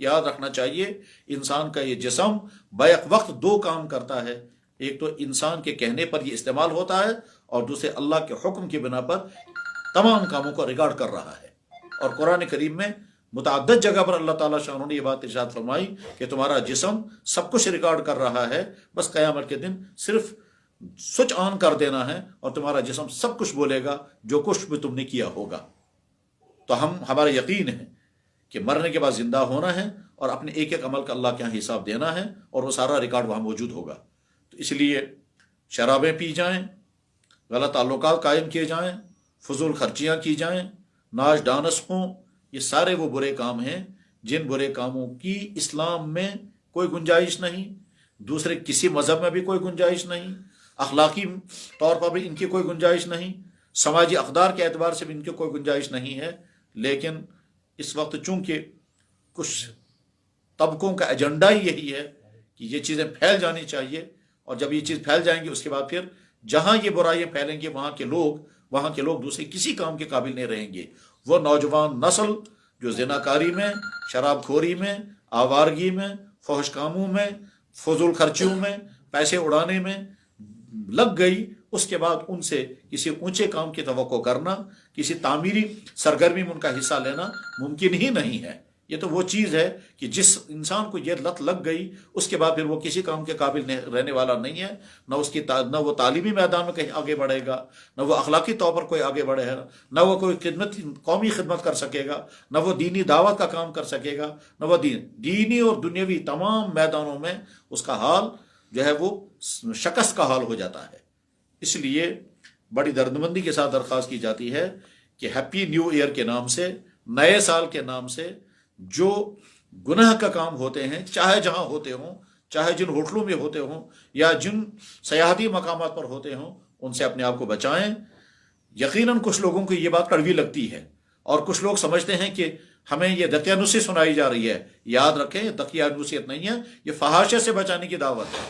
یاد رکھنا چاہیے انسان کا یہ جسم بیک وقت دو کام کرتا ہے، ایک تو انسان کے کہنے پر یہ استعمال ہوتا ہے، اور دوسرے اللہ کے حکم کی بنا پر تمام کاموں کو ریکارڈ کر رہا ہے۔ اور قرآن کریم میں متعدد جگہ پر اللہ تعالیٰ شاہ نے یہ بات ارشاد فرمائی کہ تمہارا جسم سب کچھ ریکارڈ کر رہا ہے، بس قیامت کے دن صرف سوئچ آن کر دینا ہے اور تمہارا جسم سب کچھ بولے گا جو کچھ بھی تم نے کیا ہوگا۔ تو ہمارا یقین ہے کہ مرنے کے بعد زندہ ہونا ہے اور اپنے ایک ایک عمل کا اللہ کے یہاں حساب دینا ہے، اور وہ سارا ریکارڈ وہاں موجود ہوگا۔ تو اس لیے شرابیں پی جائیں، غلط تعلقات قائم کیے جائیں، فضول خرچیاں کی جائیں، ناچ ڈانس ہوں، یہ سارے وہ برے کام ہیں جن برے کاموں کی اسلام میں کوئی گنجائش نہیں، دوسرے کسی مذہب میں بھی کوئی گنجائش نہیں، اخلاقی طور پر بھی ان کی کوئی گنجائش نہیں، سماجی اقدار کے اعتبار سے بھی ان کی کوئی گنجائش نہیں ہے۔ لیکن اس وقت چونکہ کچھ طبقوں کا ایجنڈا ہی یہی ہے کہ یہ چیزیں پھیل جانی چاہیے، اور جب یہ چیز پھیل جائیں گی اس کے بعد پھر جہاں یہ برائیاں پھیلیں گی وہاں کے لوگ دوسرے کسی کام کے قابل نہیں رہیں گے۔ وہ نوجوان نسل جو زناکاری میں، شراب کھوری میں، آوارگی میں، فحش کاموں میں، فضول خرچیوں میں، پیسے اڑانے میں لگ گئی، اس کے بعد ان سے کسی اونچے کام کی توقع کرنا، کسی تعمیری سرگرمی میں ان کا حصہ لینا ممکن ہی نہیں ہے۔ یہ تو وہ چیز ہے کہ جس انسان کو یہ لت لگ گئی اس کے بعد پھر وہ کسی کام کے قابل رہنے والا نہیں ہے، نہ وہ تعلیمی میدان میں کہیں آگے بڑھے گا، نہ وہ اخلاقی طور پر کوئی آگے بڑھے گا، نہ وہ کوئی قومی خدمت کر سکے گا، نہ وہ دینی دعوت کا کام کر سکے گا، نہ وہ دینی اور دنیاوی تمام میدانوں میں اس کا حال جو ہے وہ شکست کا حال ہو جاتا ہے۔ اس لیے بڑی دردمندی کے ساتھ درخواست کی جاتی ہے کہ ہیپی نیو ایئر کے نام سے، نئے سال کے نام سے جو گناہ کا کام ہوتے ہیں، چاہے جہاں ہوتے ہوں، چاہے جن ہوٹلوں میں ہوتے ہوں یا جن سیاحتی مقامات پر ہوتے ہوں، ان سے اپنے آپ کو بچائیں۔ یقیناً کچھ لوگوں کو یہ بات کڑوی لگتی ہے، اور کچھ لوگ سمجھتے ہیں کہ ہمیں یہ دقیانوسی سنائی جا رہی ہے۔ یاد رکھیں یہ دقیانوسیت نہیں ہے، یہ فحاشے سے بچانے کی دعوت ہے،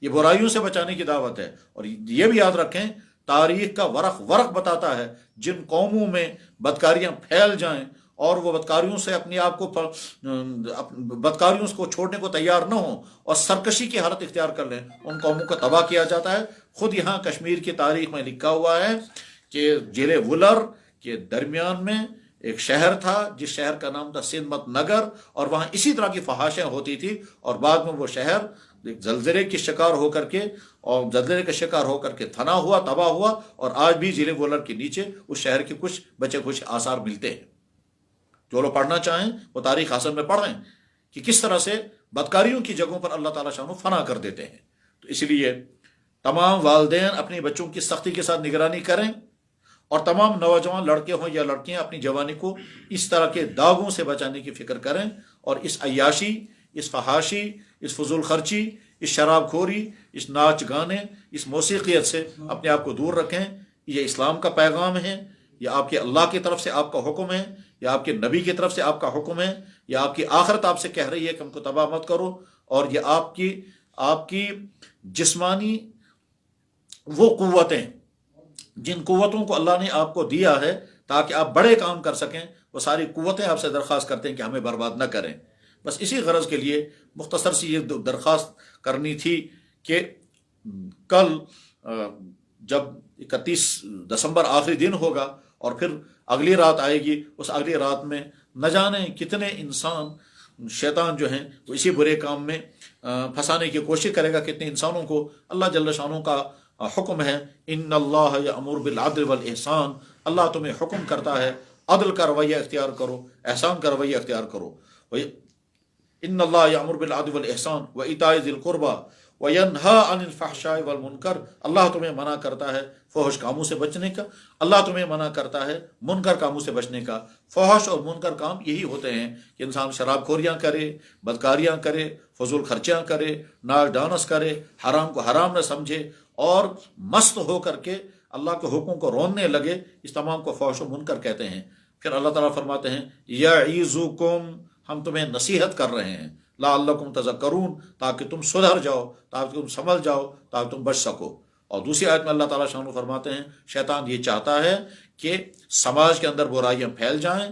یہ برائیوں سے بچانے کی دعوت ہے۔ اور یہ بھی یاد رکھیں تاریخ کا ورق بتاتا ہے جن قوموں میں بدکاریاں پھیل جائیں اور وہ بدکاریوں سے اپنے آپ کو بدکاریوں کو چھوڑنے کو تیار نہ ہوں اور سرکشی کی حالت اختیار کر لیں، ان قوموں کا تباہ کیا جاتا ہے۔ خود یہاں کشمیر کی تاریخ میں لکھا ہوا ہے کہ ضلع ولر کے درمیان میں ایک شہر تھا جس شہر کا نام تھا سندھ مت نگر، اور وہاں اسی طرح کی فحاشیاں ہوتی تھی، اور بعد میں وہ شہر زلزلے کے شکار ہو کر کے فنا ہوا، تباہ ہوا، اور آج بھی ضلع ولر کے نیچے اس شہر کے کچھ بچے کچھ آثار ملتے ہیں۔ جو لوگ پڑھنا چاہیں وہ تاریخ حسن میں پڑھیں کہ کس طرح سے بدکاریوں کی جگہوں پر اللہ تعالیٰ شانو فنا کر دیتے ہیں۔ تو اس لیے تمام والدین اپنے بچوں کی سختی کے ساتھ نگرانی کریں، اور تمام نوجوان لڑکے ہوں یا لڑکیاں اپنی جوانی کو اس طرح کے داغوں سے بچانے کی فکر کریں، اور اس عیاشی، اس فحاشی، اس فضول خرچی، اس شراب کھوری، اس ناچ گانے، اس موسیقیت سے اپنے آپ کو دور رکھیں۔ یہ اسلام کا پیغام ہے، یہ آپ کے اللہ کی طرف سے آپ کا حکم ہے، یا آپ کے نبی کی طرف سے آپ کا حکم ہے، یا آپ کی آخرت آپ سے کہہ رہی ہے کہ ہم کو تباہ مت کرو۔ اور یہ آپ کی جسمانی وہ قوتیں، جن قوتوں کو اللہ نے آپ کو دیا ہے تاکہ آپ بڑے کام کر سکیں، وہ ساری قوتیں آپ سے درخواست کرتے ہیں کہ ہمیں برباد نہ کریں۔ بس اسی غرض کے لیے مختصر سی یہ درخواست کرنی تھی کہ کل جب 31 دسمبر آخری دن ہوگا اور پھر اگلی رات آئے گی، اس اگلی رات میں نہ جانے کتنے انسان شیطان جو ہیں وہ اسی برے کام میں پھنسانے کی کوشش کرے گا، کتنے انسانوں کو اللہ جل شانہ کا حکم ہے ان اللہ یامر بالعدل والاحسان، اللہ تمہیں حکم کرتا ہے عدل کا رویہ اختیار کرو، احسان کا رویہ اختیار کرو۔ ان اللہ یامر بالعدل والاحسان وایتاء ذی القربى وینہی عن الفحشاء والمنکر، اللہ تمہیں منع کرتا ہے فحش کاموں سے بچنے کا، اللہ تمہیں منع کرتا ہے منکر کاموں سے بچنے کا۔ فحش اور منکر کام یہی ہوتے ہیں کہ انسان شراب خوریاں کرے، بدکاریاں کرے، فضول خرچیاں کرے، ناچ ڈانس کرے، حرام کو حرام نہ سمجھے، اور مست ہو کر کے اللہ کے حکم کو روننے لگے، اس تمام کو فحش و منکر کہتے ہیں۔ پھر اللہ تعالیٰ فرماتے ہیں یعظکم، ہم تمہیں نصیحت کر رہے ہیں، لعلکم تذکرون، تاکہ تم سدھر جاؤ، تاکہ تم سنبھل جاؤ، تاکہ تم بچ سکو۔ اور دوسری آیت میں اللہ تعالیٰ شانہ فرماتے ہیں شیطان یہ چاہتا ہے کہ سماج کے اندر برائیاں پھیل جائیں،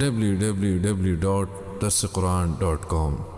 www.darsequran.com